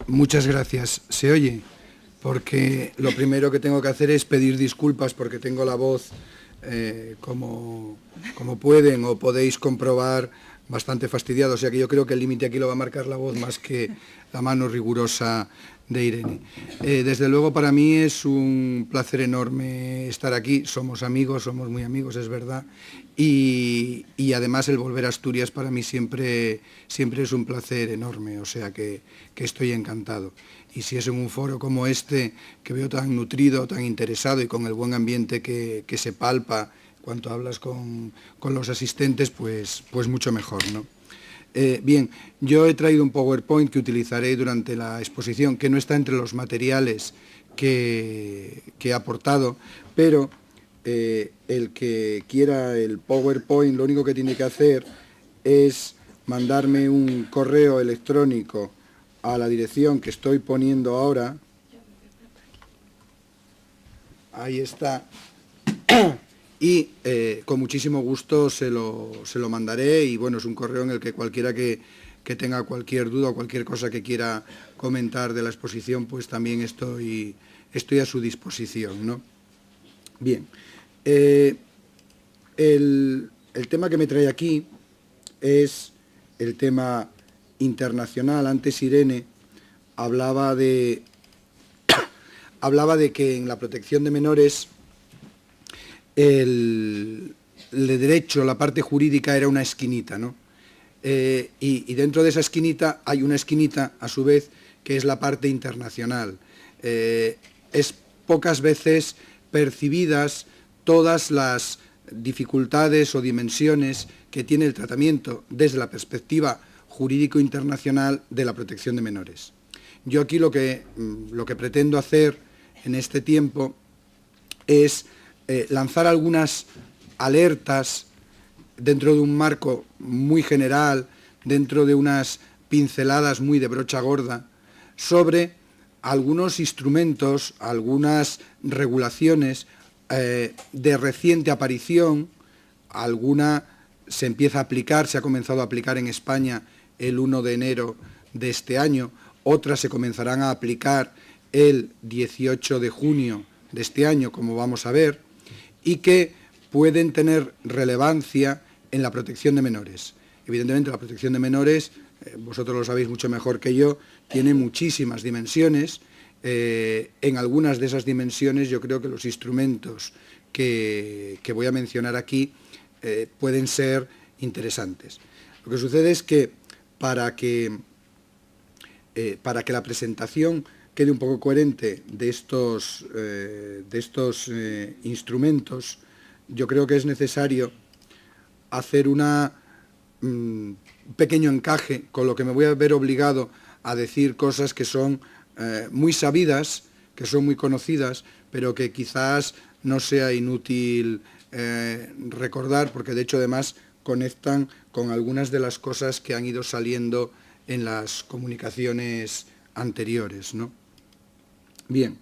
Muchas gracias. ¿Se oye? Porque lo primero que tengo que hacer es pedir disculpas porque tengo la voz, como pueden o podéis comprobar, bastante fastidiada. O sea que yo creo que el límite aquí lo va a marcar la voz más que la mano rigurosa de Irene. Desde luego para mí es un placer enorme estar aquí. Somos amigos, somos muy amigos, es verdad. Y además el volver a Asturias para mí siempre es un placer enorme, o sea que estoy encantado. Y si es en un foro como este, que veo tan nutrido, tan interesado y con el buen ambiente que se palpa cuando hablas con los asistentes, pues mucho mejor, ¿no? Bien, yo he traído un PowerPoint que utilizaré durante la exposición, que no está entre los materiales que he aportado, pero el que quiera el PowerPoint lo único que tiene que hacer es mandarme un correo electrónico a la dirección que estoy poniendo ahora. Ahí está. Y con muchísimo gusto se lo mandaré, y bueno, es un correo en el que cualquiera que tenga cualquier duda o cualquier cosa que quiera comentar de la exposición, pues también estoy a su disposición, ¿no? Bien, el tema que me trae aquí es el tema internacional. Antes Irene hablaba de que en la protección de menores el derecho, la parte jurídica era una esquinita, ¿no? Y dentro de esa esquinita hay una esquinita, a su vez, que es la parte internacional. Es pocas veces percibidas todas las dificultades o dimensiones que tiene el tratamiento desde la perspectiva jurídico internacional de la protección de menores. Yo aquí lo que pretendo hacer en este tiempo es lanzar algunas alertas dentro de un marco muy general, dentro de unas pinceladas muy de brocha gorda, sobre algunos instrumentos, algunas regulaciones de reciente aparición. Alguna se empieza a aplicar, se ha comenzado a aplicar en España el 1 de enero de este año, otras se comenzarán a aplicar el 18 de junio de este año, como vamos a ver, y que pueden tener relevancia en la protección de menores. Evidentemente, la protección de menores, vosotros lo sabéis mucho mejor que yo, tiene muchísimas dimensiones. En algunas de esas dimensiones yo creo que los instrumentos que voy a mencionar aquí pueden ser interesantes. Lo que sucede es que para que la presentación quede un poco coherente de estos instrumentos, yo creo que es necesario hacer un pequeño encaje, con lo que me voy a ver obligado a decir cosas que son muy sabidas, que son muy conocidas, pero que quizás no sea inútil recordar, porque de hecho además conectan con algunas de las cosas que han ido saliendo en las comunicaciones anteriores, ¿no? Bien,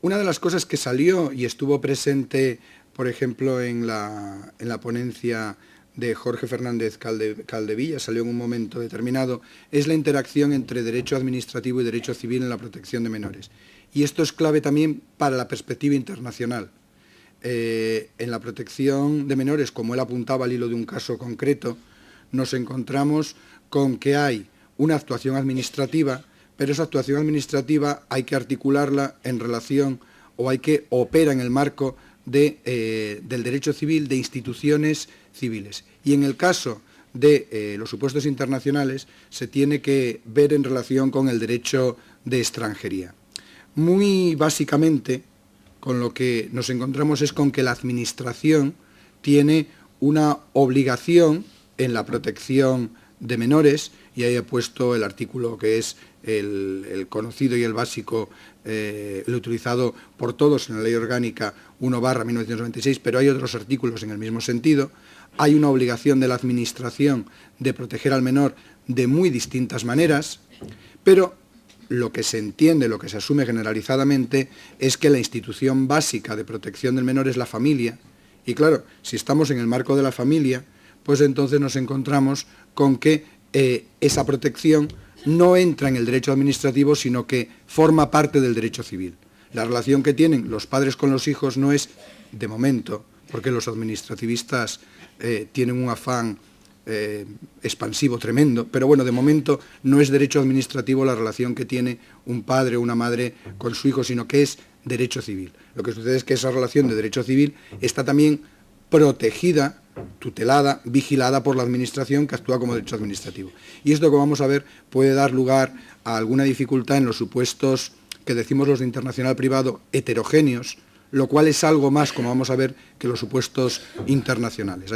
una de las cosas que salió y estuvo presente, por ejemplo, en la ponencia de Jorge Fernández Caldevilla, salió en un momento determinado, es la interacción entre derecho administrativo y derecho civil en la protección de menores. Y esto es clave también para la perspectiva internacional. En la protección de menores, como él apuntaba al hilo de un caso concreto, nos encontramos con que hay una actuación administrativa, pero esa actuación administrativa hay que articularla en relación, o opera en el marco del derecho civil de instituciones civiles. Y en el caso de los supuestos internacionales se tiene que ver en relación con el derecho de extranjería. Muy básicamente, con lo que nos encontramos es con que la Administración tiene una obligación en la protección de menores, y ahí he puesto el artículo que es el conocido y el básico, el utilizado por todos en la Ley Orgánica 1/1996, pero hay otros artículos en el mismo sentido. Hay una obligación de la Administración de proteger al menor de muy distintas maneras, pero lo que se entiende, lo que se asume generalizadamente, es que la institución básica de protección del menor es la familia. Y claro, si estamos en el marco de la familia, pues entonces nos encontramos con que esa protección no entra en el derecho administrativo, sino que forma parte del derecho civil. La relación que tienen los padres con los hijos no es, de momento, porque los administrativistas tienen un afán expansivo tremendo, pero bueno, de momento no es derecho administrativo la relación que tiene un padre o una madre con su hijo, sino que es derecho civil. Lo que sucede es que esa relación de derecho civil está también protegida, tutelada, vigilada por la administración, que actúa como derecho administrativo. Y esto, como vamos a ver, puede dar lugar a alguna dificultad en los supuestos que decimos los de internacional privado heterogéneos, lo cual es algo más, como vamos a ver, que los supuestos internacionales.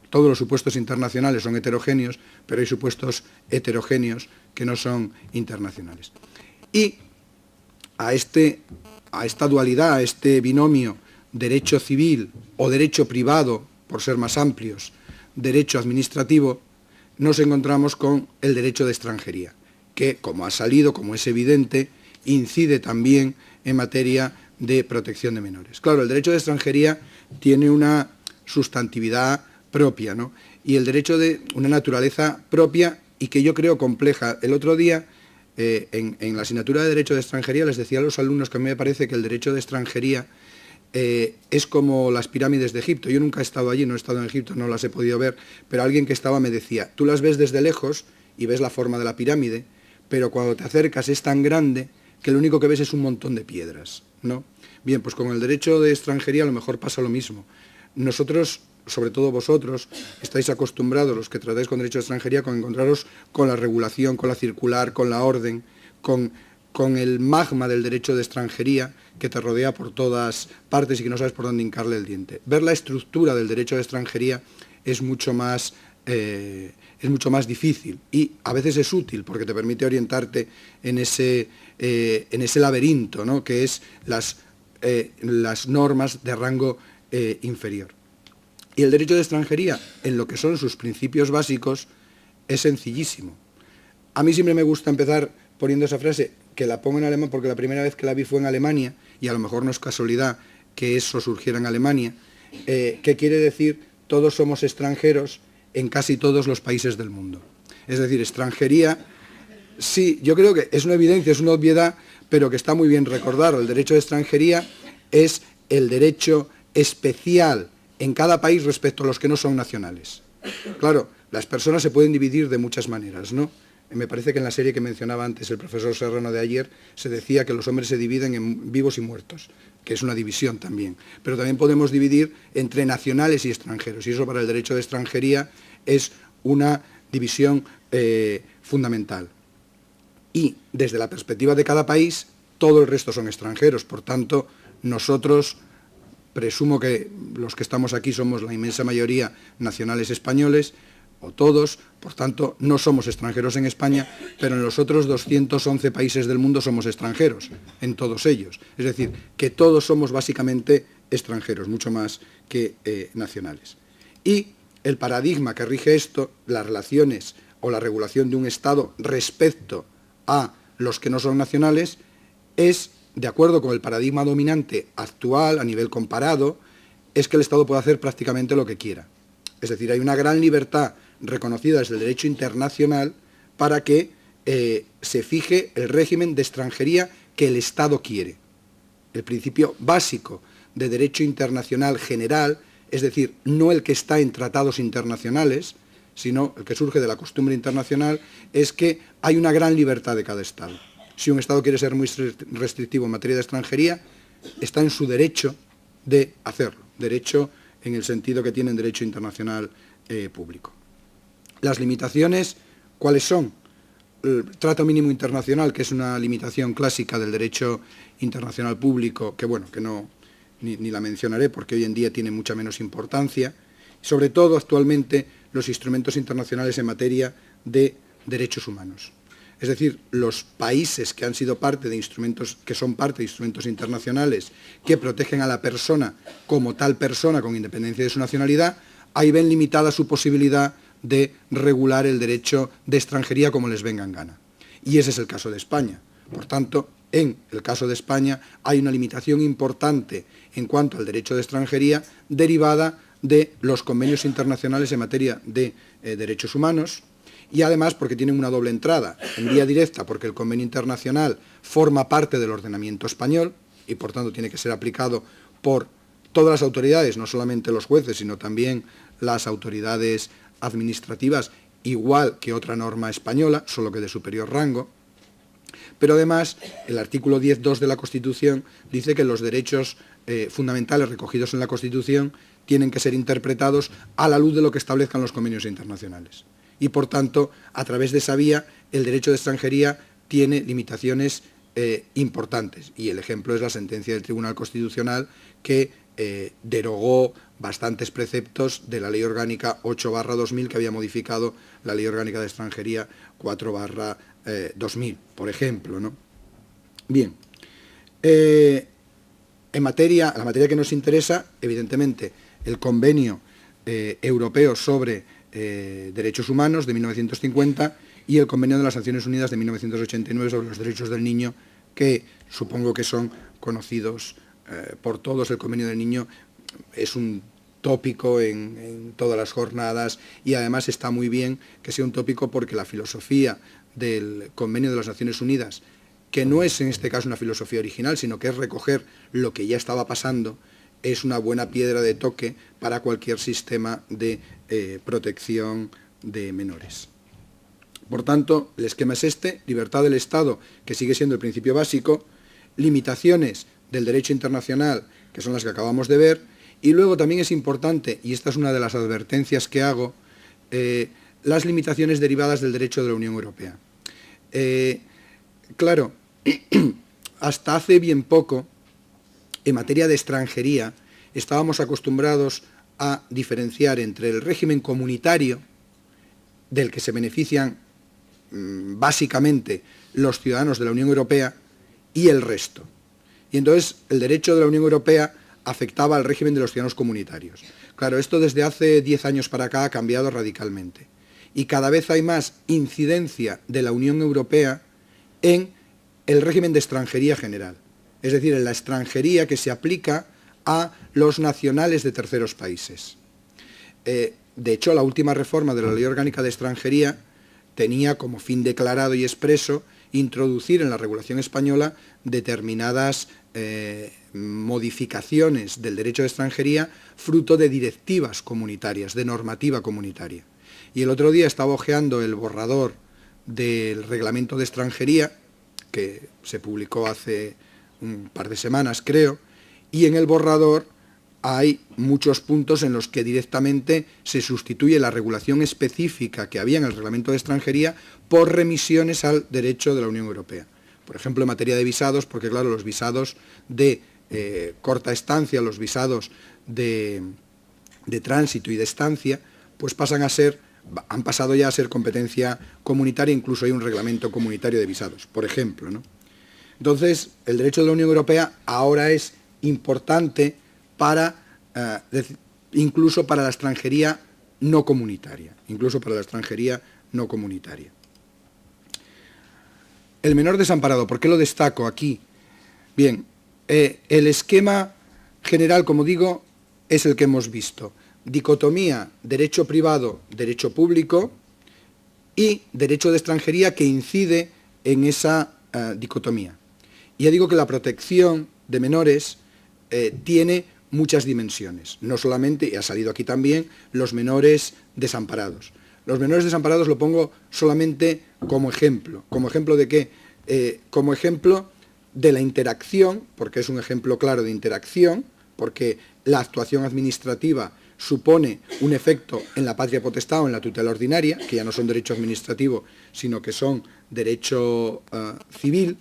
Todos los supuestos internacionales son heterogéneos, pero hay supuestos heterogéneos que no son internacionales. Y a esta dualidad, a este binomio derecho civil o derecho privado, por ser más amplios, derecho administrativo, nos encontramos con el derecho de extranjería, que, como ha salido, como es evidente, incide también en materia de protección de menores. Claro, el derecho de extranjería tiene una sustantividad propia, ¿no? Y el derecho de una naturaleza propia y que yo creo compleja. El otro día, en la asignatura de Derecho de Extranjería, les decía a los alumnos que a mí me parece que el derecho de extranjería es como las pirámides de Egipto. Yo nunca he estado allí, no he estado en Egipto, no las he podido ver, pero alguien que estaba me decía, tú las ves desde lejos y ves la forma de la pirámide, pero cuando te acercas es tan grande que lo único que ves es un montón de piedras, ¿no? Bien, pues con el derecho de extranjería a lo mejor pasa lo mismo. Nosotros, sobre todo vosotros, estáis acostumbrados, los que tratáis con derecho de extranjería, con encontraros con la regulación, con la circular, con la orden, con el magma del derecho de extranjería que te rodea por todas partes y que no sabes por dónde hincarle el diente. Ver la estructura del derecho de extranjería es mucho más difícil y a veces es útil porque te permite orientarte en ese laberinto, ¿no?, que es las normas de rango inferior. Y el derecho de extranjería, en lo que son sus principios básicos, es sencillísimo. A mí siempre me gusta empezar poniendo esa frase, que la pongo en alemán porque la primera vez que la vi fue en Alemania, y a lo mejor no es casualidad que eso surgiera en Alemania, que quiere decir todos somos extranjeros en casi todos los países del mundo. Es decir, extranjería, sí, yo creo que es una evidencia, es una obviedad, pero que está muy bien recordar. El derecho de extranjería es el derecho especial en cada país respecto a los que no son nacionales. Claro, las personas se pueden dividir de muchas maneras, ¿no? Me parece que en la serie que mencionaba antes el profesor Serrano de ayer se decía que los hombres se dividen en vivos y muertos, que es una división también. Pero también podemos dividir entre nacionales y extranjeros, y eso para el derecho de extranjería es una división fundamental. Y desde la perspectiva de cada país, todo el resto son extranjeros. Por tanto, nosotros, presumo que los que estamos aquí somos la inmensa mayoría nacionales españoles, o todos, por tanto, no somos extranjeros en España, pero en los otros 211 países del mundo somos extranjeros, en todos ellos. Es decir, que todos somos básicamente extranjeros, mucho más que nacionales. Y el paradigma que rige esto, las relaciones o la regulación de un Estado respecto a los que no son nacionales, es, de acuerdo con el paradigma dominante actual, a nivel comparado, es que el Estado puede hacer prácticamente lo que quiera. Es decir, hay una gran libertad reconocida desde el derecho internacional para que se fije el régimen de extranjería que el Estado quiere. El principio básico de derecho internacional general, es decir, no el que está en tratados internacionales, sino el que surge de la costumbre internacional, es que hay una gran libertad de cada Estado. Si un Estado quiere ser muy restrictivo en materia de extranjería, está en su derecho de hacerlo, derecho en el sentido que tiene en derecho internacional público. Las limitaciones, ¿cuáles son? El trato mínimo internacional, que es una limitación clásica del derecho internacional público, que bueno, que no ni la mencionaré porque hoy en día tiene mucha menos importancia. Sobre todo, actualmente, los instrumentos internacionales en materia de derechos humanos. Es decir, los países que han sido parte de instrumentos, que son parte de instrumentos internacionales que protegen a la persona como tal persona con independencia de su nacionalidad, ahí ven limitada su posibilidad de regular el derecho de extranjería como les venga en gana. Y ese es el caso de España. Por tanto, en el caso de España hay una limitación importante en cuanto al derecho de extranjería derivada de los convenios internacionales en materia de derechos humanos y además porque tienen una doble entrada, en vía directa porque el convenio internacional forma parte del ordenamiento español y por tanto tiene que ser aplicado por todas las autoridades, no solamente los jueces, sino también las autoridades administrativas, igual que otra norma española, solo que de superior rango. Pero además, el artículo 10.2 de la Constitución dice que los derechos fundamentales recogidos en la Constitución tienen que ser interpretados a la luz de lo que establezcan los convenios internacionales. Y, por tanto, a través de esa vía, el derecho de extranjería tiene limitaciones importantes. Y el ejemplo es la sentencia del Tribunal Constitucional que derogó bastantes preceptos de la Ley Orgánica 8/2000, que había modificado la Ley Orgánica de Extranjería 4/2000, por ejemplo, ¿no? Bien, la materia que nos interesa, evidentemente, el Convenio Europeo sobre Derechos Humanos de 1950 y el Convenio de las Naciones Unidas de 1989 sobre los derechos del niño, que supongo que son conocidos por todos. El Convenio del Niño es un tópico en todas las jornadas y además está muy bien que sea un tópico porque la filosofía del Convenio de las Naciones Unidas, que no es en este caso una filosofía original, sino que es recoger lo que ya estaba pasando, es una buena piedra de toque para cualquier sistema de protección de menores. Por tanto, el esquema es este: libertad del Estado, que sigue siendo el principio básico, limitaciones del derecho internacional, que son las que acabamos de ver, y luego también es importante, y esta es una de las advertencias que hago, las limitaciones derivadas del derecho de la Unión Europea. Claro, hasta hace bien poco, en materia de extranjería, estábamos acostumbrados a diferenciar entre el régimen comunitario, del que se benefician básicamente los ciudadanos de la Unión Europea, y el resto. Y entonces el derecho de la Unión Europea afectaba al régimen de los ciudadanos comunitarios. Claro, esto desde hace 10 años para acá ha cambiado radicalmente. Y cada vez hay más incidencia de la Unión Europea en el régimen de extranjería general. Es decir, en la extranjería que se aplica a los nacionales de terceros países. De hecho, la última reforma de la Ley Orgánica de Extranjería tenía como fin declarado y expreso introducir en la regulación española determinadas modificaciones del derecho de extranjería fruto de directivas comunitarias, de normativa comunitaria. Y el otro día estaba hojeando el borrador del reglamento de extranjería, que se publicó hace un par de semanas, creo, y en el borrador hay muchos puntos en los que directamente se sustituye la regulación específica que había en el reglamento de extranjería por remisiones al derecho de la Unión Europea. Por ejemplo, en materia de visados, porque claro, los visados de corta estancia, los visados de tránsito y de estancia, pues han pasado ya a ser competencia comunitaria, incluso hay un reglamento comunitario de visados, por ejemplo, ¿no? Entonces, el derecho de la Unión Europea ahora es importante para, incluso para la extranjería no comunitaria, El menor desamparado, ¿por qué lo destaco aquí? Bien, el esquema general, como digo, es el que hemos visto. Dicotomía derecho privado, derecho público y derecho de extranjería que incide en esa dicotomía. Ya digo que la protección de menores tiene muchas dimensiones, no solamente, y ha salido aquí también, los menores desamparados. Los menores desamparados lo pongo solamente como ejemplo. ¿Como ejemplo de qué? Como ejemplo de la interacción, porque es un ejemplo claro de interacción, porque la actuación administrativa supone un efecto en la patria potestad o en la tutela ordinaria, que ya no son derecho administrativo, sino que son derecho civil,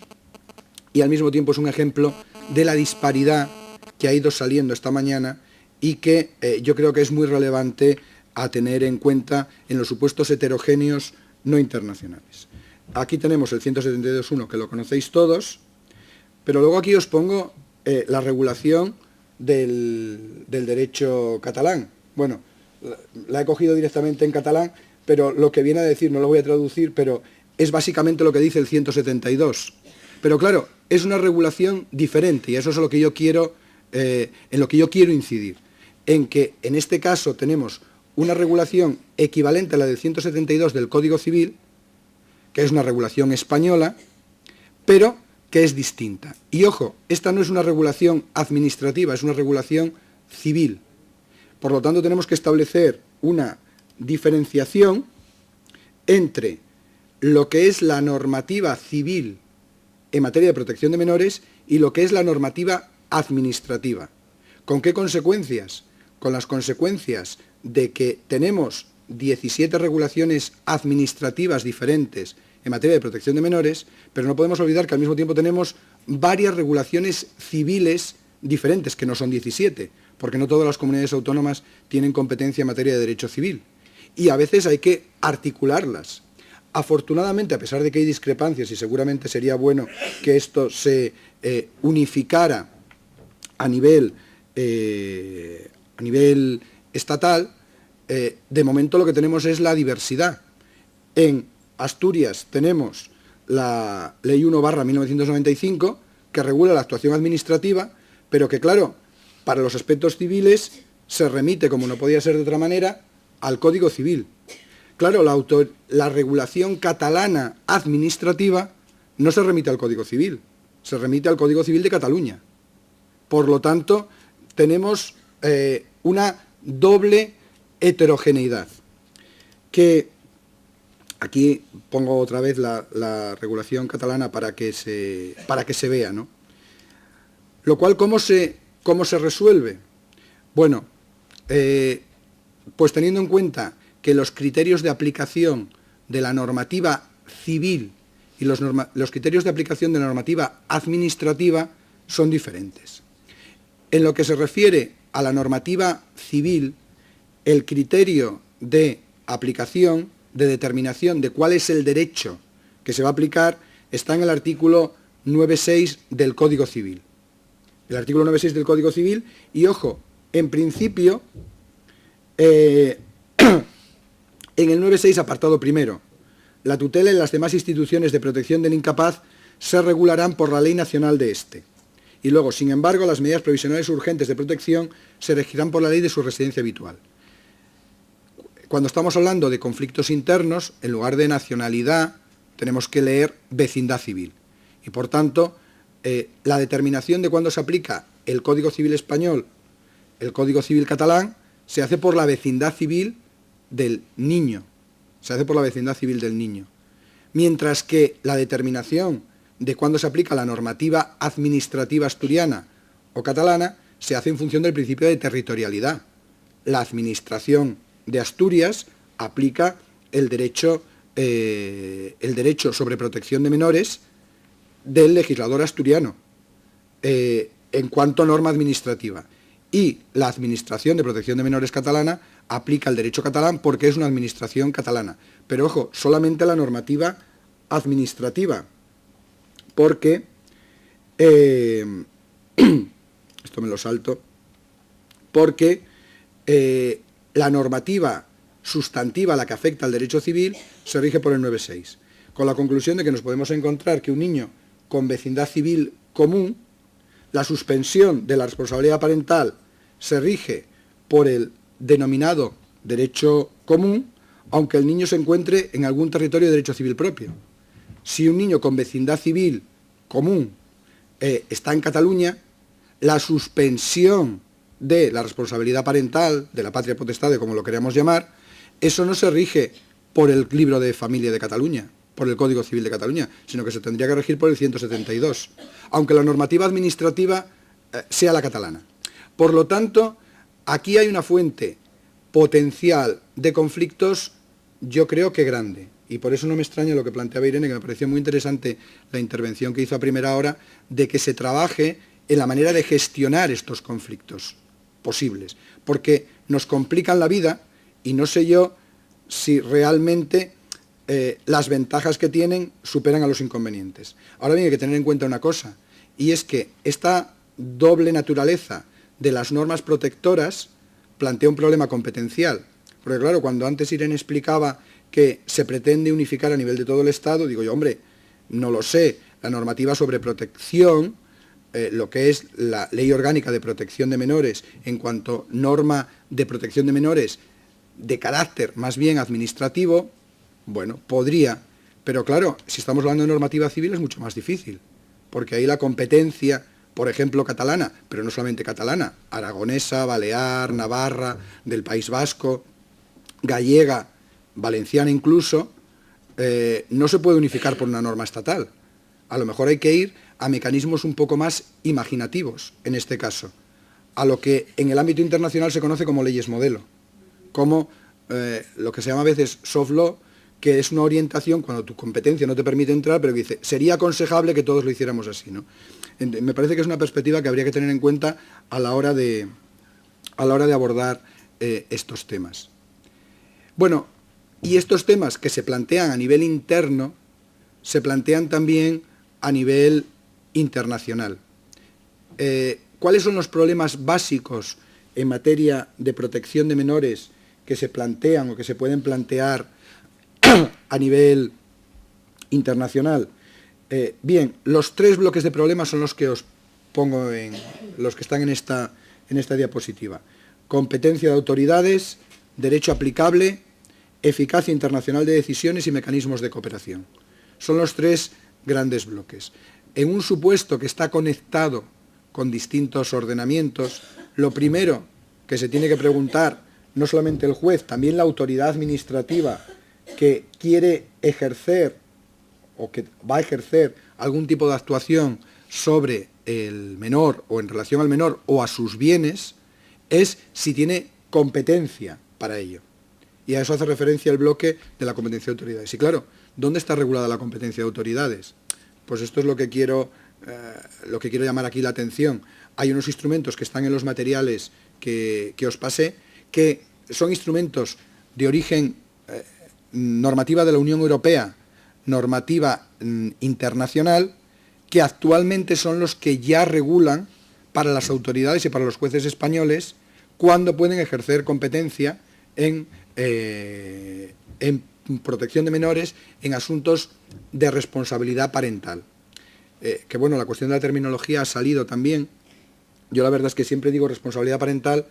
y al mismo tiempo es un ejemplo de la disparidad que ha ido saliendo esta mañana y que yo creo que es muy relevante a tener en cuenta en los supuestos heterogéneos no internacionales. Aquí tenemos el 172.1, que lo conocéis todos, pero luego aquí os pongo la regulación del derecho catalán. Bueno, la he cogido directamente en catalán, pero lo que viene a decir, no lo voy a traducir, pero es básicamente lo que dice el 172. Pero claro, es una regulación diferente y eso es lo que yo quiero, en lo que yo quiero incidir. En que en este caso tenemos una regulación equivalente a la del 172 del Código Civil, que es una regulación española, pero que es distinta. Y ojo, esta no es una regulación administrativa, es una regulación civil. Por lo tanto, tenemos que establecer una diferenciación entre lo que es la normativa civil en materia de protección de menores y lo que es la normativa administrativa. ¿Con qué consecuencias? Con las consecuencias de que tenemos 17 regulaciones administrativas diferentes en materia de protección de menores, pero no podemos olvidar que al mismo tiempo tenemos varias regulaciones civiles diferentes, que no son 17, porque no todas las comunidades autónomas tienen competencia en materia de derecho civil. Y a veces hay que articularlas. Afortunadamente, a pesar de que hay discrepancias, y seguramente sería bueno que esto se unificara a nivel estatal, de momento lo que tenemos es la diversidad. En Asturias tenemos la Ley 1/1995, que regula la actuación administrativa, pero que, claro, para los aspectos civiles se remite, como no podía ser de otra manera, al Código Civil. Claro, la regulación catalana administrativa no se remite al Código Civil, se remite al Código Civil de Cataluña. Por lo tanto, tenemos una doble heterogeneidad, que aquí pongo otra vez la regulación catalana para que se vea, ¿no? Lo cual, ¿cómo se resuelve? Bueno, pues teniendo en cuenta que los criterios de aplicación de la normativa civil y los criterios de aplicación de la normativa administrativa son diferentes. En lo que se refiere a la normativa civil, el criterio de aplicación, de determinación de cuál es el derecho que se va a aplicar, está en el artículo 9.6 del Código Civil. El artículo 9.6 del Código Civil, y ojo, en principio, en el 9.6, apartado primero, la tutela y las demás instituciones de protección del incapaz se regularán por la ley nacional de este. Y luego, sin embargo, las medidas provisionales urgentes de protección se regirán por la ley de su residencia habitual. Cuando estamos hablando de conflictos internos, en lugar de nacionalidad, tenemos que leer vecindad civil. Y por tanto, la determinación de cuándo se aplica el Código Civil español, el Código Civil catalán, se hace por la vecindad civil del niño. Se hace por la vecindad civil del niño. Mientras que la determinación de cuándo se aplica la normativa administrativa asturiana o catalana se hace en función del principio de territorialidad. La administración de Asturias aplica el derecho sobre protección de menores del legislador asturiano en cuanto a norma administrativa. Y la Administración de Protección de Menores catalana aplica el derecho catalán porque es una administración catalana. Pero ojo, solamente la normativa administrativa, porque, esto me lo salto, porque la normativa sustantiva, la que afecta al derecho civil, se rige por el 9.6, con la conclusión de que nos podemos encontrar que un niño con vecindad civil común, la suspensión de la responsabilidad parental se rige por el denominado derecho común, aunque el niño se encuentre en algún territorio de derecho civil propio. Si un niño con vecindad civil común está en Cataluña, la suspensión de la responsabilidad parental, de la patria potestad, como lo queramos llamar, eso no se rige por el libro de familia de Cataluña, por el Código Civil de Cataluña, sino que se tendría que regir por el 172, aunque la normativa administrativa sea la catalana. Por lo tanto, aquí hay una fuente potencial de conflictos, yo creo que grande, y por eso no me extraña lo que planteaba Irene, que me pareció muy interesante la intervención que hizo a primera hora, de que se trabaje en la manera de gestionar estos conflictos posibles, porque nos complican la vida y no sé yo si realmente las ventajas que tienen superan a los inconvenientes. Ahora bien, hay que tener en cuenta una cosa, y es que esta doble naturaleza de las normas protectoras plantea un problema competencial, porque claro, cuando antes Irene explicaba que se pretende unificar a nivel de todo el Estado, digo yo, hombre, no lo sé, la normativa sobre protección, lo que es la Ley Orgánica de Protección de Menores, en cuanto norma de protección de menores, de carácter más bien administrativo, bueno, podría, pero claro, si estamos hablando de normativa civil es mucho más difícil, porque ahí la competencia, por ejemplo, catalana, pero no solamente catalana, aragonesa, balear, navarra, del País Vasco, gallega, valenciana incluso, no se puede unificar por una norma estatal. A lo mejor hay que ir a mecanismos un poco más imaginativos, en este caso, a lo que en el ámbito internacional se conoce como leyes modelo, como lo que se llama a veces soft law, que es una orientación cuando tu competencia no te permite entrar, pero que dice, sería aconsejable que todos lo hiciéramos así, ¿no? Me parece que es una perspectiva que habría que tener en cuenta a la hora de abordar estos temas. Bueno, y estos temas que se plantean a nivel interno, se plantean también a nivel internacional. ¿Cuáles son los problemas básicos en materia de protección de menores que se plantean o que se pueden plantear a nivel internacional? Bien, los tres bloques de problemas son los que os pongo los que están en esta diapositiva. Competencia de autoridades, derecho aplicable, eficacia internacional de decisiones y mecanismos de cooperación. Son los tres grandes bloques. En un supuesto que está conectado con distintos ordenamientos, lo primero que se tiene que preguntar, no solamente el juez, también la autoridad administrativa que quiere ejercer o que va a ejercer algún tipo de actuación sobre el menor o en relación al menor o a sus bienes, es si tiene competencia para ello. Y a eso hace referencia el bloque de la competencia de autoridades. Y claro, ¿dónde está regulada la competencia de autoridades? Pues esto es lo que quiero llamar aquí la atención. Hay unos instrumentos que están en los materiales que os pasé, que son instrumentos de origen normativa de la Unión Europea, normativa internacional, que actualmente son los que ya regulan para las autoridades y para los jueces españoles cuándo pueden ejercer competencia en protección de menores en asuntos de responsabilidad parental. Que bueno, la cuestión de la terminología ha salido también. Yo la verdad es que siempre digo responsabilidad parental,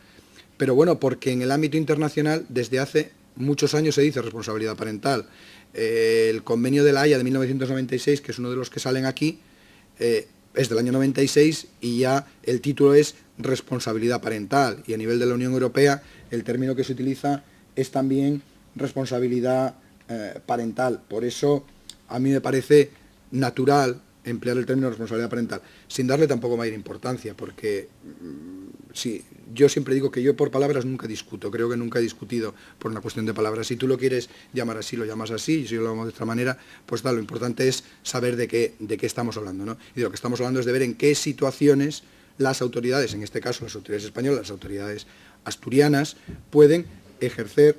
pero bueno, porque en el ámbito internacional desde hace muchos años se dice responsabilidad parental. El convenio de La Haya de 1996, que es uno de los que salen aquí, es del año 96 y ya el título es responsabilidad parental. Y a nivel de la Unión Europea el término que se utiliza es también responsabilidad parental. Por eso a mí me parece natural emplear el término responsabilidad parental, sin darle tampoco mayor importancia, porque sí, yo siempre digo que yo por palabras nunca discuto, creo que nunca he discutido por una cuestión de palabras. Si tú lo quieres llamar así, lo llamas así, y si yo lo llamo de otra manera, pues tal, lo importante es saber de qué estamos hablando, ¿no? Y de lo que estamos hablando es de ver en qué situaciones las autoridades, en este caso las autoridades españolas, las autoridades asturianas, pueden ejercer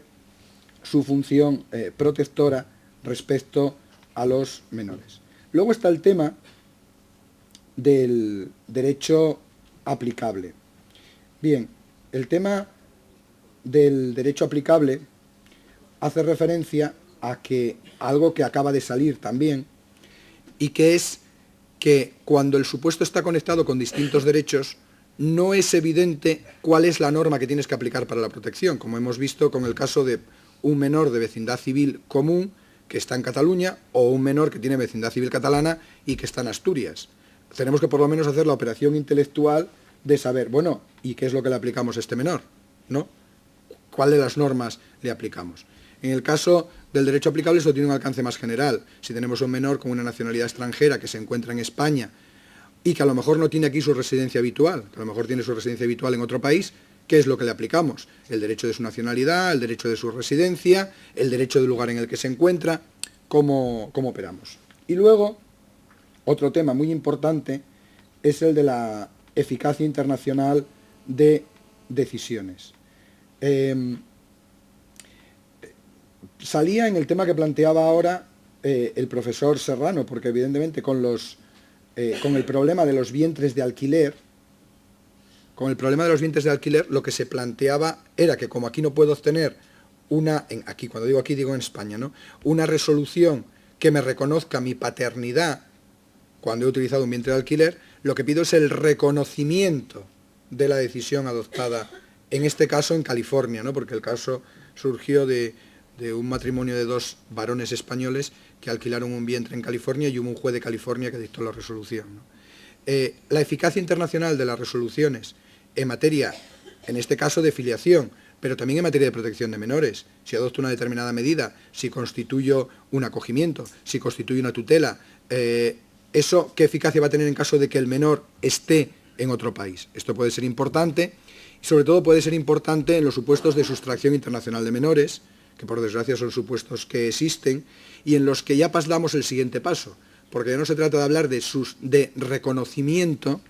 su función protectora respecto a los menores. Luego está el tema del derecho aplicable. Bien, el tema del derecho aplicable hace referencia a algo que acaba de salir también, y que es que cuando el supuesto está conectado con distintos derechos, no es evidente cuál es la norma que tienes que aplicar para la protección, como hemos visto con el caso de un menor de vecindad civil común que está en Cataluña o un menor que tiene vecindad civil catalana y que está en Asturias. Tenemos que por lo menos hacer la operación intelectual de saber, bueno, ¿y qué es lo que le aplicamos a este menor? ¿No? ¿Cuál de las normas le aplicamos? En el caso del derecho aplicable esto tiene un alcance más general. Si tenemos un menor con una nacionalidad extranjera que se encuentra en España y que a lo mejor no tiene aquí su residencia habitual, que a lo mejor tiene su residencia habitual en otro país, ¿qué es lo que le aplicamos? El derecho de su nacionalidad, el derecho de su residencia, el derecho del lugar en el que se encuentra, cómo operamos. Y luego, otro tema muy importante es el de la eficacia internacional de decisiones. Salía en el tema que planteaba ahora el profesor Serrano, porque evidentemente con el problema de los vientres de alquiler, lo que se planteaba era que como aquí no puedo obtener cuando digo aquí digo en España, ¿no?, una resolución que me reconozca mi paternidad cuando he utilizado un vientre de alquiler, lo que pido es el reconocimiento de la decisión adoptada, en este caso en California, ¿no?, porque el caso surgió de un matrimonio de dos varones españoles que alquilaron un vientre en California y hubo un juez de California que dictó la resolución, ¿no? La eficacia internacional de las resoluciones en materia, en este caso, de filiación, pero también en materia de protección de menores. Si adopto una determinada medida, si constituyo un acogimiento, si constituyo una tutela, ¿eso qué eficacia va a tener en caso de que el menor esté en otro país? Esto puede ser importante, y sobre todo puede ser importante en los supuestos de sustracción internacional de menores, que por desgracia son supuestos que existen, y en los que ya pasamos el siguiente paso, porque ya no se trata de hablar de reconocimiento,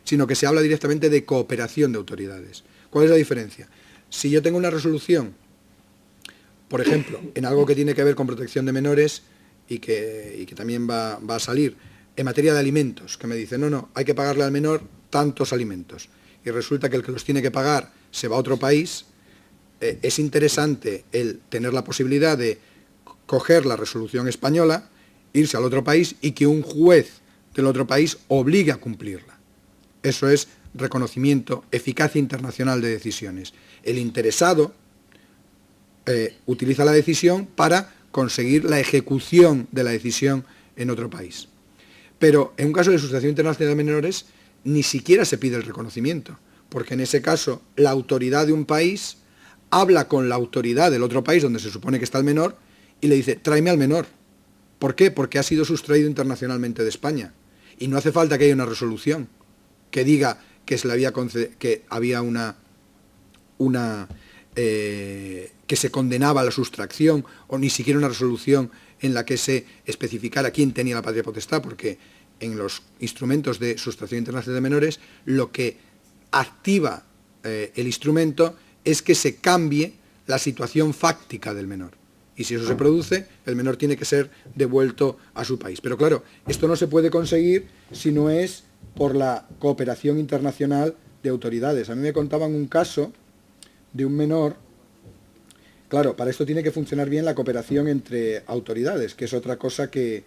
sino que se habla directamente de cooperación de autoridades. ¿Cuál es la diferencia? Si yo tengo una resolución, por ejemplo, en algo que tiene que ver con protección de menores y que también va a salir, en materia de alimentos, que me dice, no, hay que pagarle al menor tantos alimentos, y resulta que el que los tiene que pagar se va a otro país, es interesante el tener la posibilidad de coger la resolución española, irse al otro país y que un juez del otro país obligue a cumplirla. Eso es reconocimiento, eficacia internacional de decisiones. El interesado utiliza la decisión para conseguir la ejecución de la decisión en otro país. Pero en un caso de sustracción internacional de menores, ni siquiera se pide el reconocimiento, porque en ese caso la autoridad de un país habla con la autoridad del otro país donde se supone que está el menor y le dice, tráeme al menor. ¿Por qué? Porque ha sido sustraído internacionalmente de España. Y no hace falta que haya una resolución que diga que se le había que había que se condenaba la sustracción, o ni siquiera una resolución en la que se especificara quién tenía la patria potestad, porque en los instrumentos de sustracción internacional de menores lo que activa el instrumento es que se cambie la situación fáctica del menor. Y si eso se produce, el menor tiene que ser devuelto a su país. Pero claro, esto no se puede conseguir si no es por la cooperación internacional de autoridades. A mí me contaban un caso de un menor. Claro, para esto tiene que funcionar bien la cooperación entre autoridades, que es otra cosa que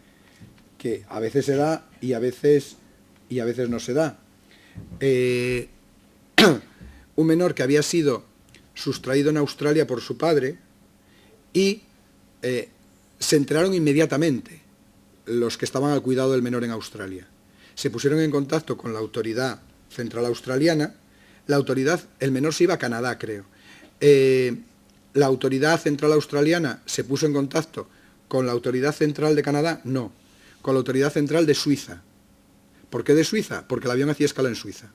a veces se da y a veces no se da. Un menor que había sido sustraído en Australia por su padre y se enteraron inmediatamente los que estaban al cuidado del menor en Australia. Se pusieron en contacto con la autoridad central australiana. El menor se iba a Canadá, creo. ¿La autoridad central australiana se puso en contacto con la autoridad central de Canadá? No, con la autoridad central de Suiza. ¿Por qué de Suiza? Porque el avión hacía escala en Suiza.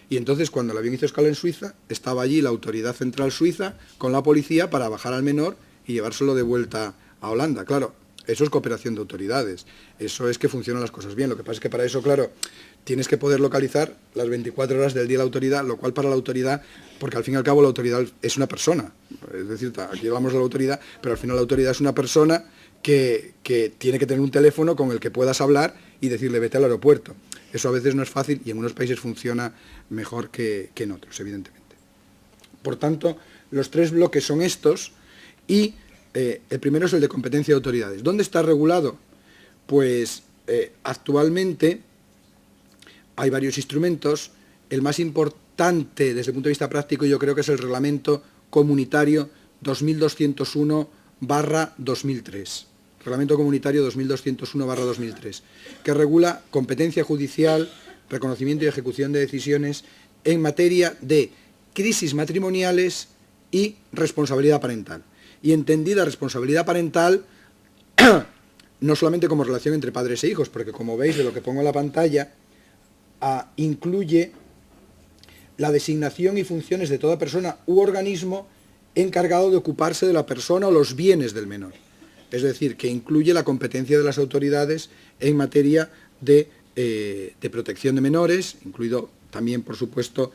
Y entonces, cuando el avión hizo escala en Suiza, estaba allí la autoridad central suiza con la policía para bajar al menor y llevárselo de vuelta a Holanda. Claro, eso es cooperación de autoridades, eso es que funcionan las cosas bien. Lo que pasa es que para eso, claro, tienes que poder localizar las 24 horas del día la autoridad, lo cual para la autoridad, porque al fin y al cabo la autoridad es una persona, es decir, aquí hablamos de la autoridad, pero al final la autoridad es una persona que tiene que tener un teléfono con el que puedas hablar y decirle vete al aeropuerto. Eso a veces no es fácil y en unos países funciona mejor que en otros, evidentemente. Por tanto, los tres bloques son estos y el primero es el de competencia de autoridades. ¿Dónde está regulado? Pues actualmente hay varios instrumentos. El más importante desde el punto de vista práctico yo creo que es el Reglamento Comunitario 2201/2003. Reglamento Comunitario 2201/2003, que regula competencia judicial, reconocimiento y ejecución de decisiones en materia de crisis matrimoniales y responsabilidad parental. Y entendida responsabilidad parental no solamente como relación entre padres e hijos, porque como veis de lo que pongo en la pantalla, incluye la designación y funciones de toda persona u organismo encargado de ocuparse de la persona o los bienes del menor. Es decir, que incluye la competencia de las autoridades en materia de protección de menores, incluido también, por supuesto,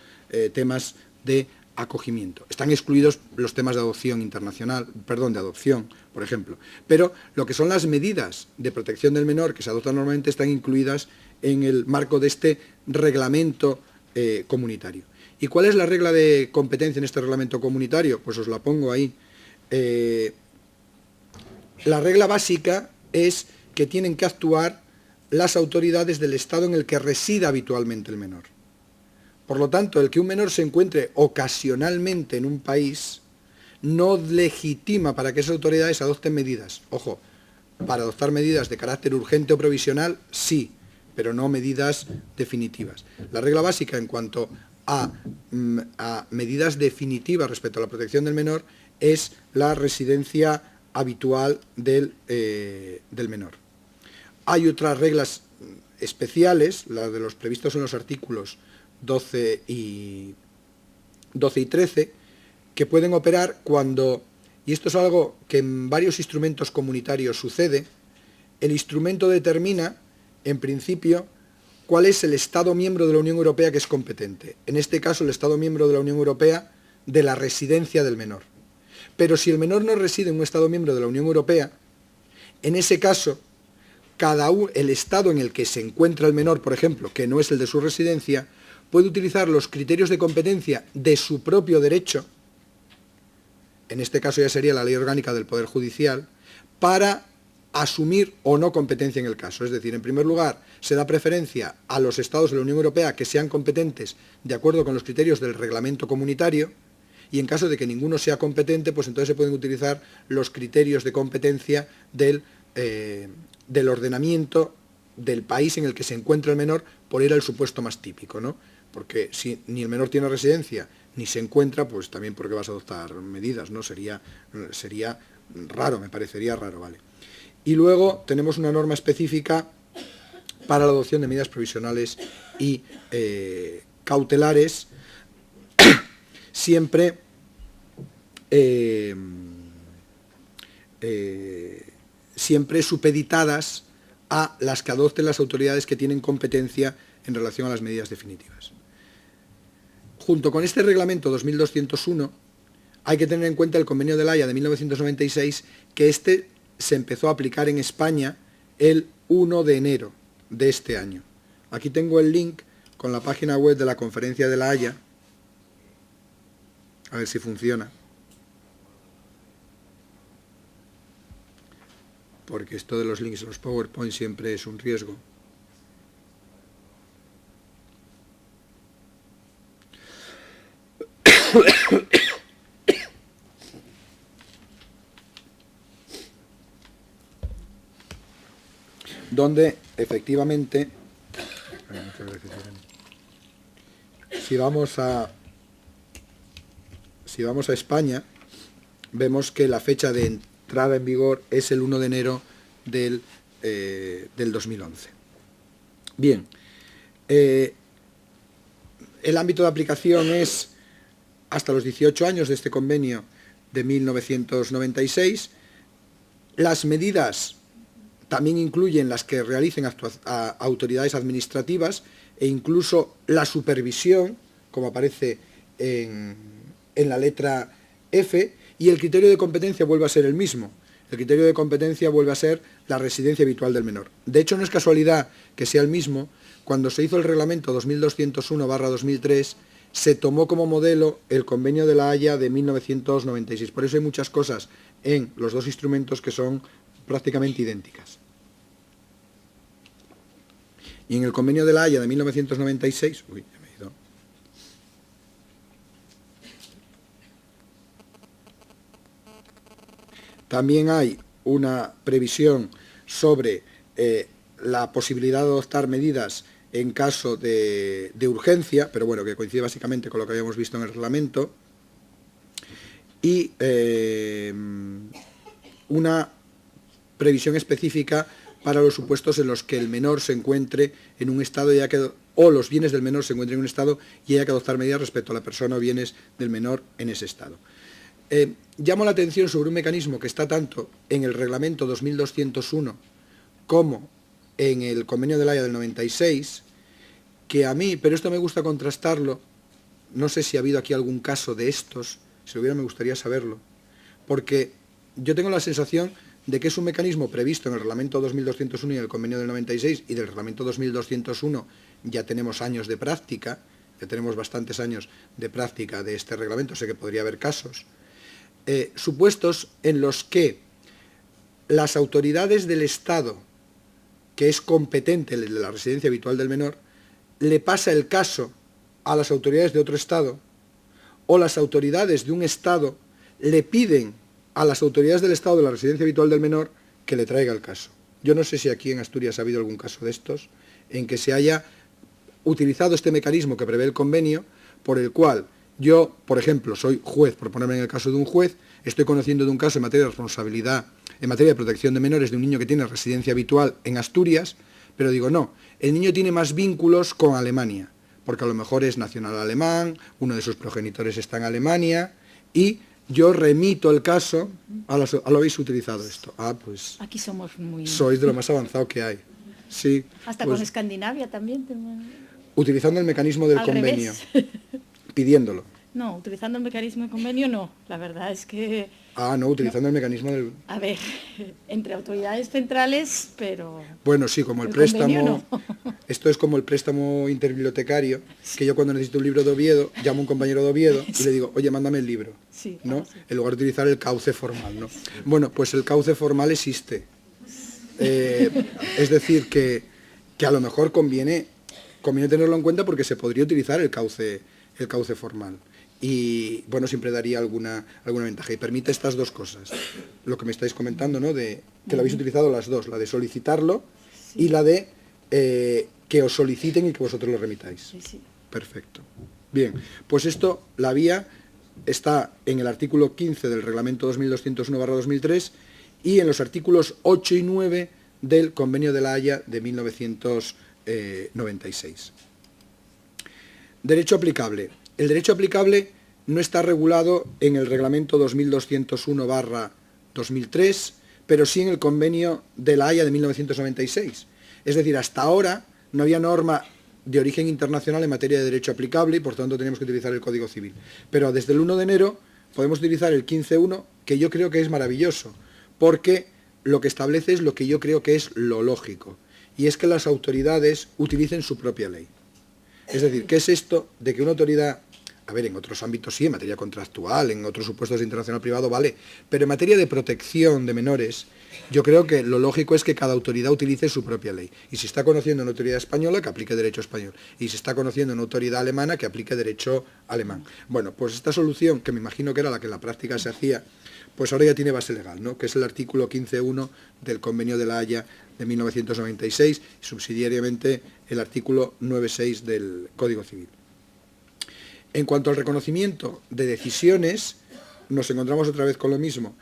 temas de acogimiento. Están excluidos los temas de adopción internacional, de adopción, por ejemplo. Pero lo que son las medidas de protección del menor que se adoptan normalmente están incluidas en el marco de este reglamento comunitario. ¿Y cuál es la regla de competencia en este reglamento comunitario? Pues os la pongo ahí. La regla básica es que tienen que actuar las autoridades del Estado en el que resida habitualmente el menor. Por lo tanto, el que un menor se encuentre ocasionalmente en un país no legitima para que esas autoridades adopten medidas. Ojo, para adoptar medidas de carácter urgente o provisional, sí, pero no medidas definitivas. La regla básica en cuanto a medidas definitivas respecto a la protección del menor es la residencia habitual del menor. Hay otras reglas especiales, las de los previstos en los artículos 12 y 13, que pueden operar cuando, y esto es algo que en varios instrumentos comunitarios sucede, el instrumento determina, en principio, cuál es el Estado miembro de la Unión Europea que es competente. En este caso, el Estado miembro de la Unión Europea de la residencia del menor. Pero si el menor no reside en un Estado miembro de la Unión Europea, en ese caso, el Estado en el que se encuentra el menor, por ejemplo, que no es el de su residencia, puede utilizar los criterios de competencia de su propio derecho, en este caso ya sería la Ley Orgánica del Poder Judicial, para asumir o no competencia en el caso. Es decir, en primer lugar, se da preferencia a los Estados de la Unión Europea que sean competentes de acuerdo con los criterios del reglamento comunitario, y en caso de que ninguno sea competente, pues entonces se pueden utilizar los criterios de competencia del ordenamiento del país en el que se encuentra el menor, por ir al supuesto más típico, ¿no? Porque si ni el menor tiene residencia, ni se encuentra, pues también porque vas a adoptar medidas, ¿no? Sería raro, me parecería raro, ¿vale? Y luego tenemos una norma específica para la adopción de medidas provisionales y cautelares, siempre supeditadas a las que adopten las autoridades que tienen competencia en relación a las medidas definitivas. Junto con este reglamento 2201, hay que tener en cuenta el Convenio de La Haya de 1996, que se empezó a aplicar en España el 1 de enero de este año. Aquí tengo el link con la página web de la Conferencia de La Haya. A ver si funciona. Porque esto de los links en los PowerPoint siempre es un riesgo. Donde efectivamente, si vamos a España, vemos que la fecha de entrada en vigor es el 1 de enero del 2011. Bien, el ámbito de aplicación es hasta los 18 años de este convenio de 1996. Las medidas también incluyen las que realicen autoridades administrativas e incluso la supervisión, como aparece en la letra F, y el criterio de competencia vuelve a ser el mismo. El criterio de competencia vuelve a ser la residencia habitual del menor. De hecho, no es casualidad que sea el mismo. Cuando se hizo el reglamento 2201/2003, se tomó como modelo el Convenio de La Haya de 1996. Por eso hay muchas cosas en los dos instrumentos que son prácticamente idénticas. Y en el Convenio de La Haya de 1996... También hay una previsión sobre la posibilidad de adoptar medidas en caso de urgencia, pero bueno, que coincide básicamente con lo que habíamos visto en el reglamento, y una previsión específica para los supuestos en los que el menor se encuentre en un estado o los bienes del menor se encuentren en un estado y haya que adoptar medidas respecto a la persona o bienes del menor en ese estado. Llamo la atención sobre un mecanismo que está tanto en el reglamento 2201 como en el Convenio de La Haya del 96, que a mí, pero esto me gusta contrastarlo, no sé si ha habido aquí algún caso de estos, si hubiera me gustaría saberlo, porque yo tengo la sensación de que es un mecanismo previsto en el reglamento 2201 y en el Convenio del 96, y del reglamento 2201 ya tenemos años de práctica, ya tenemos bastantes años de práctica de este reglamento, sé que podría haber casos, supuestos en los que las autoridades del Estado, que es competente el de la residencia habitual del menor, le pasa el caso a las autoridades de otro Estado, o las autoridades de un Estado le piden a las autoridades del Estado de la residencia habitual del menor que le traiga el caso. Yo no sé si aquí en Asturias ha habido algún caso de estos en que se haya utilizado este mecanismo que prevé el convenio, por el cual yo, por ejemplo, soy juez, por ponerme en el caso de un juez, estoy conociendo de un caso en materia de responsabilidad, en materia de protección de menores, de un niño que tiene residencia habitual en Asturias, pero digo, no, el niño tiene más vínculos con Alemania, porque a lo mejor es nacional alemán, uno de sus progenitores está en Alemania, y yo remito el caso, ¿lo habéis utilizado esto? Ah, pues Aquí somos muy... sois de lo más avanzado que hay. Sí, Hasta pues, con Escandinavia también. utilizando el mecanismo del Al convenio, revés. pidiéndolo. No, utilizando el mecanismo de convenio no. La verdad es que... Ah, no, utilizando el mecanismo del... A ver, entre autoridades centrales, pero... Bueno, sí, como el convenio préstamo... no. Esto es como el préstamo interbibliotecario, que yo cuando necesito un libro de Oviedo, llamo a un compañero de Oviedo y le digo, oye, mándame el libro, Sí, ¿no? sí. En lugar de utilizar el cauce formal, ¿no? Bueno, pues el cauce formal existe. Es decir, que a lo mejor conviene tenerlo en cuenta porque se podría utilizar el cauce formal. Y, bueno, siempre daría alguna ventaja. Y permite estas dos cosas. Lo que me estáis comentando, ¿no? De que lo habéis utilizado las dos, la de solicitarlo y la de que os soliciten y que vosotros lo remitáis. Sí, sí. Perfecto. Bien, pues esto, la vía está en el artículo 15 del Reglamento 2201/2003 y en los artículos 8 y 9 del Convenio de la Haya de 1996. Derecho aplicable. El derecho aplicable no está regulado en el Reglamento 2201/2003, pero sí en el Convenio de la Haya de 1996. Es decir, hasta ahora no había norma de origen internacional en materia de derecho aplicable y por tanto teníamos que utilizar el Código Civil. Pero desde el 1 de enero podemos utilizar el 15.1, que yo creo que es maravilloso, porque lo que establece es lo que yo creo que es lo lógico, y es que las autoridades utilicen su propia ley. Es decir, ¿qué es esto de que una autoridad... A ver, en otros ámbitos sí, en materia contractual, en otros supuestos de internacional privado, vale, pero en materia de protección de menores, yo creo que lo lógico es que cada autoridad utilice su propia ley. Y si está conociendo una autoridad española, que aplique derecho español. Y si está conociendo una autoridad alemana, que aplique derecho alemán. Bueno, pues esta solución, que me imagino que era la que en la práctica se hacía, pues ahora ya tiene base legal, ¿no? Que es el artículo 15.1 del Convenio de la Haya de 1996 y subsidiariamente el artículo 9.6 del Código Civil. En cuanto al reconocimiento de decisiones, nos encontramos otra vez con lo mismo.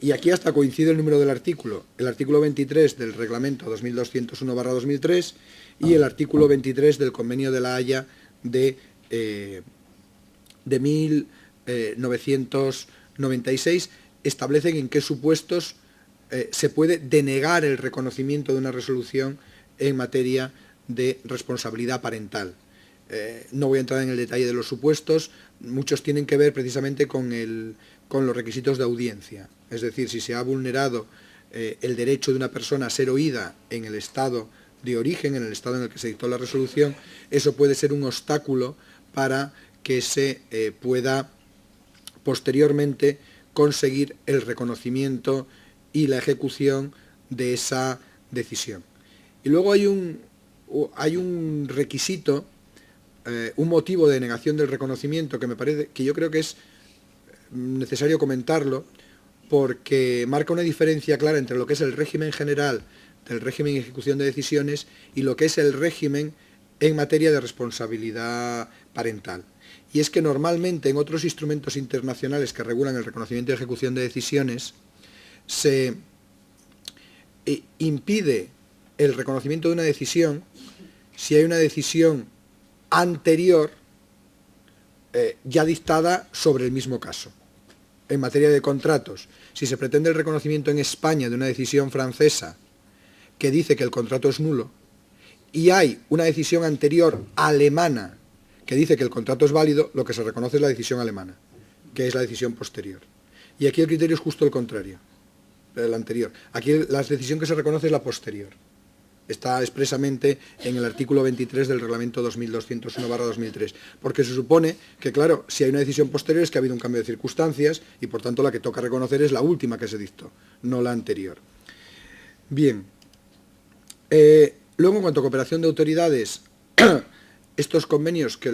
Y aquí hasta coincide el número del artículo. El artículo 23 del Reglamento 2201/2003 y el artículo 23 del Convenio de la Haya de 1996 establecen en qué supuestos se puede denegar el reconocimiento de una resolución en materia de responsabilidad parental. No voy a entrar en el detalle de los supuestos, muchos tienen que ver precisamente con los requisitos de audiencia. Es decir, si se ha vulnerado el derecho de una persona a ser oída en el estado de origen, en el estado en el que se dictó la resolución, eso puede ser un obstáculo para que se pueda posteriormente conseguir el reconocimiento y la ejecución de esa decisión. Y luego hay un requisito, un motivo de denegación del reconocimiento que me parece, que yo creo que es necesario comentarlo, porque marca una diferencia clara entre lo que es el régimen general del régimen de ejecución de decisiones y lo que es el régimen en materia de responsabilidad parental. Y es que normalmente en otros instrumentos internacionales que regulan el reconocimiento y ejecución de decisiones se impide el reconocimiento de una decisión si hay una decisión anterior ya dictada sobre el mismo caso. En materia de contratos, si se pretende el reconocimiento en España de una decisión francesa que dice que el contrato es nulo y hay una decisión anterior alemana que dice que el contrato es válido, lo que se reconoce es la decisión alemana, que es la decisión posterior. Y aquí el criterio es justo el contrario, el anterior. Aquí la decisión que se reconoce es la posterior. Está expresamente en el artículo 23 del Reglamento 2201/2003, porque se supone que, claro, si hay una decisión posterior es que ha habido un cambio de circunstancias y, por tanto, la que toca reconocer es la última que se dictó, no la anterior. Bien. Luego, en cuanto a cooperación de autoridades, estos convenios que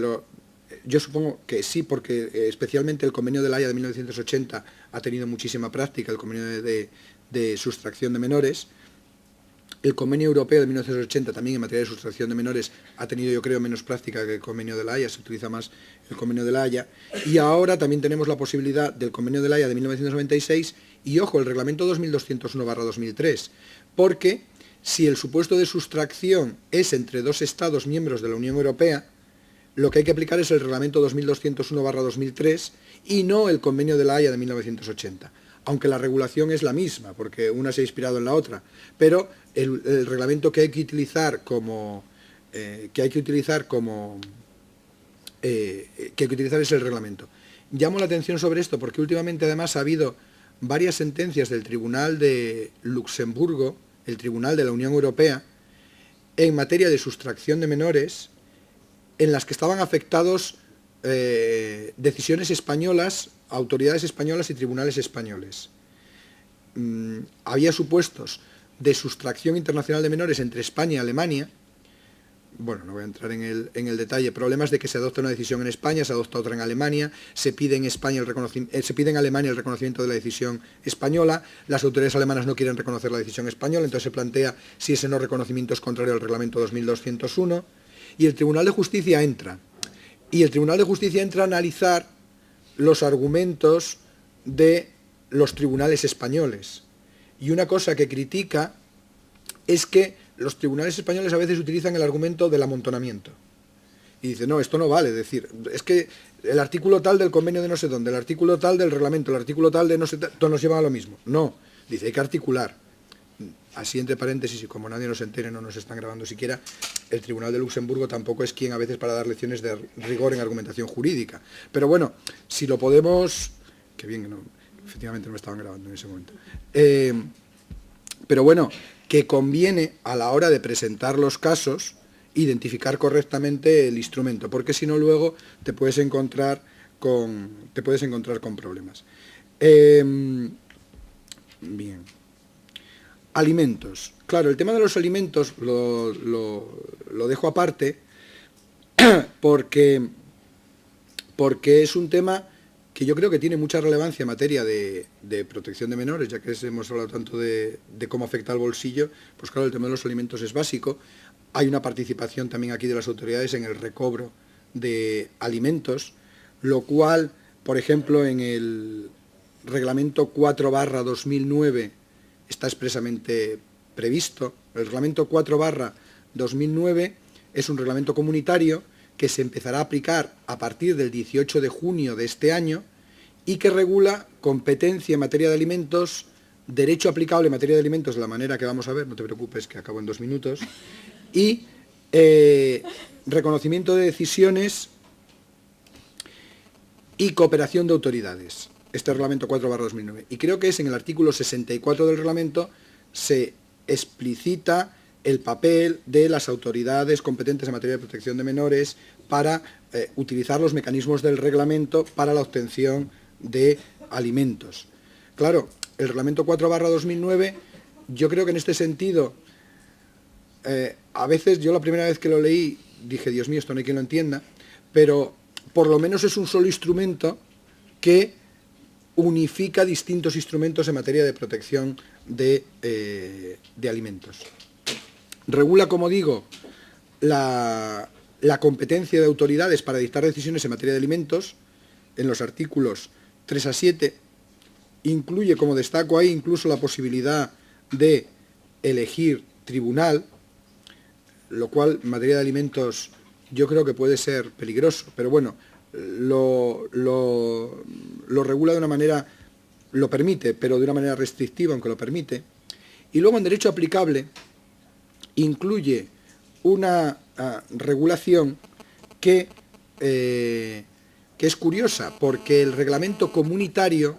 yo supongo que sí, porque especialmente el Convenio de La Haya de 1980 ha tenido muchísima práctica, el Convenio de sustracción de menores. El Convenio Europeo de 1980 también en materia de sustracción de menores ha tenido, yo creo, menos práctica que el Convenio de La Haya, se utiliza más el Convenio de La Haya. Y ahora también tenemos la posibilidad del Convenio de La Haya de 1996 y, ojo, el Reglamento 2201/2003, porque si el supuesto de sustracción es entre dos Estados miembros de la Unión Europea, lo que hay que aplicar es el Reglamento 2201/2003 y no el Convenio de La Haya de 1980. Aunque la regulación es la misma, porque una se ha inspirado en la otra, pero el reglamento que hay que utilizar es el reglamento. Llamo la atención sobre esto porque últimamente además ha habido varias sentencias del Tribunal de Luxemburgo, el Tribunal de la Unión Europea, en materia de sustracción de menores, en las que estaban afectados decisiones españolas, autoridades españolas y tribunales españoles. Había supuestos de sustracción internacional de menores entre España y Alemania. Bueno, no voy a entrar en el detalle. Problemas de que se adopta una decisión en España, se adopta otra en Alemania, se pide en Alemania el reconocimiento de la decisión española, las autoridades alemanas no quieren reconocer la decisión española, entonces se plantea si ese no reconocimiento es contrario al Reglamento 2201, y el Tribunal de Justicia entra. Y el Tribunal de Justicia entra a analizar los argumentos de los tribunales españoles. Y una cosa que critica es que los tribunales españoles a veces utilizan el argumento del amontonamiento. Y dice, no, esto no vale, es decir, es que el artículo tal del convenio de no sé dónde, el artículo tal del reglamento, el artículo tal de no sé, todos nos llevan a lo mismo. No, dice, hay que articular. Así entre paréntesis, y como nadie nos entere, no nos están grabando siquiera, el Tribunal de Luxemburgo tampoco es quien a veces para dar lecciones de rigor en argumentación jurídica. Pero bueno, si lo podemos... Qué bien que no... Efectivamente no me estaban grabando en ese momento. Pero bueno, que conviene a la hora de presentar los casos identificar correctamente el instrumento, porque si no luego te puedes encontrar con problemas. Bien. Alimentos. Claro, el tema de los alimentos lo dejo aparte porque es un tema que yo creo que tiene mucha relevancia en materia de protección de menores, ya que hemos hablado tanto de cómo afecta al bolsillo, pues claro, el tema de los alimentos es básico. Hay una participación también aquí de las autoridades en el recobro de alimentos, lo cual, por ejemplo, en el Reglamento 4/2009 está expresamente previsto. El Reglamento 4/2009 es un reglamento comunitario que se empezará a aplicar a partir del 18 de junio de este año y que regula competencia en materia de alimentos, derecho aplicable en materia de alimentos de la manera que vamos a ver, no te preocupes que acabo en 2 minutos, y reconocimiento de decisiones y cooperación de autoridades. Este reglamento 4/2009. Y creo que es en el artículo 64 del reglamento se explicita el papel de las autoridades competentes en materia de protección de menores para utilizar los mecanismos del reglamento para la obtención de alimentos. Claro, el reglamento 4/2009, yo creo que en este sentido, a veces yo la primera vez que lo leí dije, Dios mío, esto no hay quien lo entienda, pero por lo menos es un solo instrumento que unifica distintos instrumentos en materia de protección de alimentos. Regula, como digo, la competencia de autoridades para dictar decisiones en materia de alimentos en los artículos 3 a 7. Incluye, como destaco ahí, incluso la posibilidad de elegir tribunal, lo cual en materia de alimentos yo creo que puede ser peligroso, pero bueno, lo regula de una manera, lo permite, pero de una manera restrictiva, aunque lo permite. Y luego en derecho aplicable incluye una regulación que es curiosa, porque el reglamento comunitario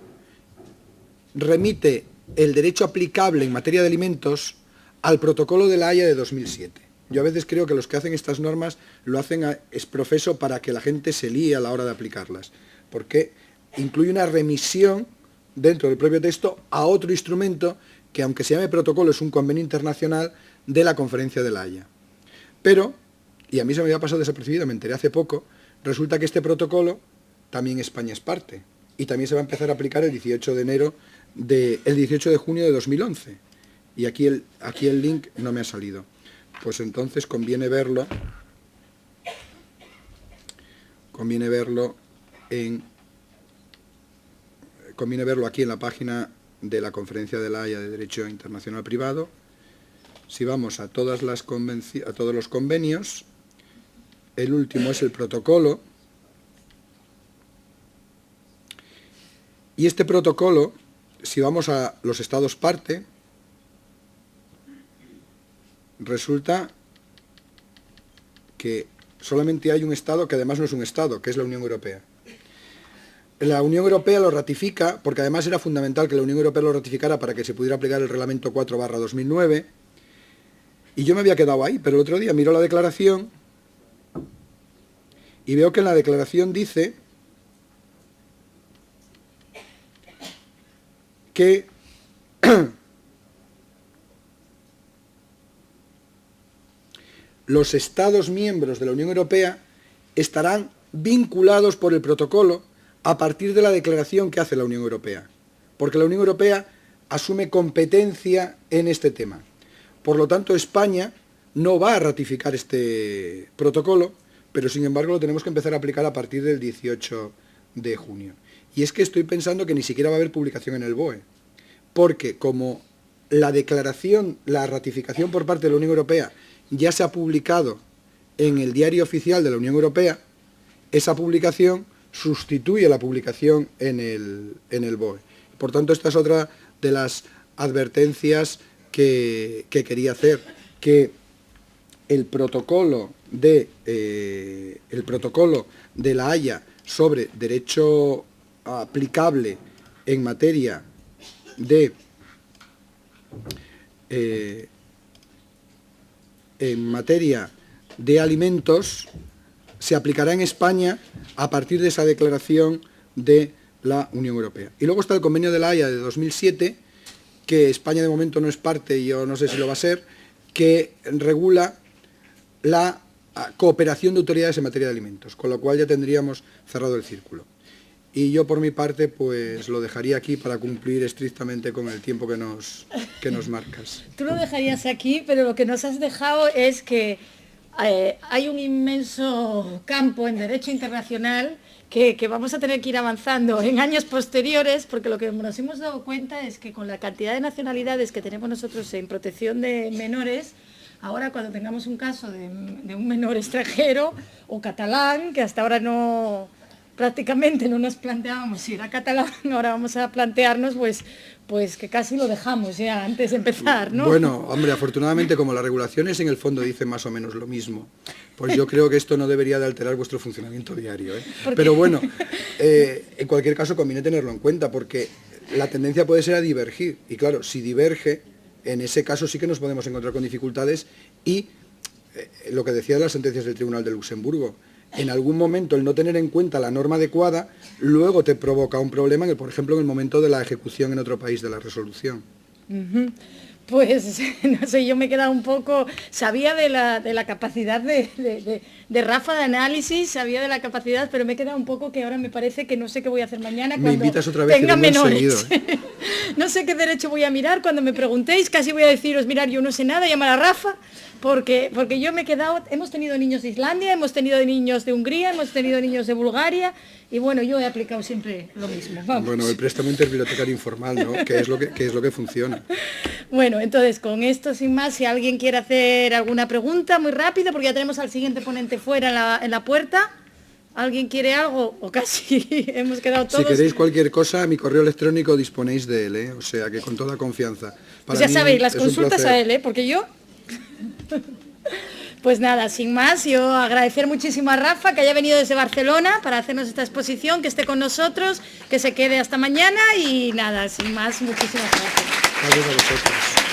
remite el derecho aplicable en materia de alimentos al protocolo de La Haya de 2007. Yo a veces creo que los que hacen estas normas lo hacen exprofeso para que la gente se líe a la hora de aplicarlas, porque incluye una remisión dentro del propio texto a otro instrumento que, aunque se llame protocolo, es un convenio internacional de la Conferencia de La Haya. Pero, y a mí se me había pasado desapercibido, me enteré hace poco, resulta que este protocolo también España es parte y también se va a empezar a aplicar el 18 de junio de 2011. Y aquí el link no me ha salido. Pues entonces conviene verlo aquí en la página de la Conferencia de La Haya de Derecho Internacional Privado. Si vamos a todos los convenios, el último es el protocolo, y este protocolo, si vamos a los estados parte, resulta que solamente hay un estado que además no es un estado, que es la Unión Europea. La Unión Europea lo ratifica, porque además era fundamental que la Unión Europea lo ratificara para que se pudiera aplicar el Reglamento 4/2009, y yo me había quedado ahí, pero el otro día miro la declaración y veo que en la declaración dice que los Estados miembros de la Unión Europea estarán vinculados por el protocolo a partir de la declaración que hace la Unión Europea, porque la Unión Europea asume competencia en este tema. Por lo tanto, España no va a ratificar este protocolo, pero sin embargo lo tenemos que empezar a aplicar a partir del 18 de junio. Y es que estoy pensando que ni siquiera va a haber publicación en el BOE, porque como la declaración, la ratificación por parte de la Unión Europea ya se ha publicado en el Diario Oficial de la Unión Europea, esa publicación sustituye la publicación en el BOE. Por tanto, esta es otra de las advertencias que quería hacer, que el protocolo de La Haya sobre derecho aplicable en materia de alimentos se aplicará en España a partir de esa declaración de la Unión Europea. Y luego está el Convenio de La Haya de 2007, que España de momento no es parte, y yo no sé si lo va a ser, que regula la cooperación de autoridades en materia de alimentos, con lo cual ya tendríamos cerrado el círculo. Y yo por mi parte pues lo dejaría aquí para cumplir estrictamente con el tiempo que nos marcas. Tú lo dejarías aquí, pero lo que nos has dejado es que hay un inmenso campo en derecho internacional que vamos a tener que ir avanzando en años posteriores, porque lo que nos hemos dado cuenta es que con la cantidad de nacionalidades que tenemos nosotros en protección de menores, ahora cuando tengamos un caso de un menor extranjero o catalán, que hasta ahora prácticamente no nos planteábamos si era catalán, ahora vamos a plantearnos pues que casi lo dejamos ya antes de empezar, ¿no? Bueno, hombre, afortunadamente como las regulaciones en el fondo dicen más o menos lo mismo, pues yo creo que esto no debería de alterar vuestro funcionamiento diario, ¿eh? Pero bueno, en cualquier caso conviene tenerlo en cuenta, porque la tendencia puede ser a divergir, y claro, si diverge, en ese caso sí que nos podemos encontrar con dificultades, y lo que decía de las sentencias del Tribunal de Luxemburgo, en algún momento el no tener en cuenta la norma adecuada, luego te provoca un problema, por ejemplo, en el momento de la ejecución en otro país de la resolución. Pues, no sé, yo me he quedado un poco... Sabía de la capacidad de Rafa de análisis, sabía de la capacidad, pero me he quedado un poco que ahora me parece que no sé qué voy a hacer mañana cuando me invitas otra vez, tenga menores. Seguido, ¿eh? No sé qué derecho voy a mirar cuando me preguntéis, casi voy a deciros, mirar, yo no sé nada, llamar a Rafa, porque yo me he quedado... Hemos tenido niños de Islandia, hemos tenido niños de Hungría, hemos tenido niños de Bulgaria, y bueno, yo he aplicado siempre lo mismo. Vamos. Bueno, el préstamo interbibliotecario informal, ¿no? que es lo que funciona. Bueno, entonces, con esto, sin más, si alguien quiere hacer alguna pregunta, muy rápido, porque ya tenemos al siguiente ponente fuera en la puerta. ¿Alguien quiere algo? O casi hemos quedado todos. Si queréis cualquier cosa, a mi correo electrónico disponéis de él, ¿eh? O sea, que con toda confianza. Pues ya sabéis, las consultas a él, ¿eh? Porque yo... Pues nada, sin más, yo agradecer muchísimo a Rafa que haya venido desde Barcelona para hacernos esta exposición, que esté con nosotros, que se quede hasta mañana y nada, sin más, muchísimas gracias. Gracias a vosotros.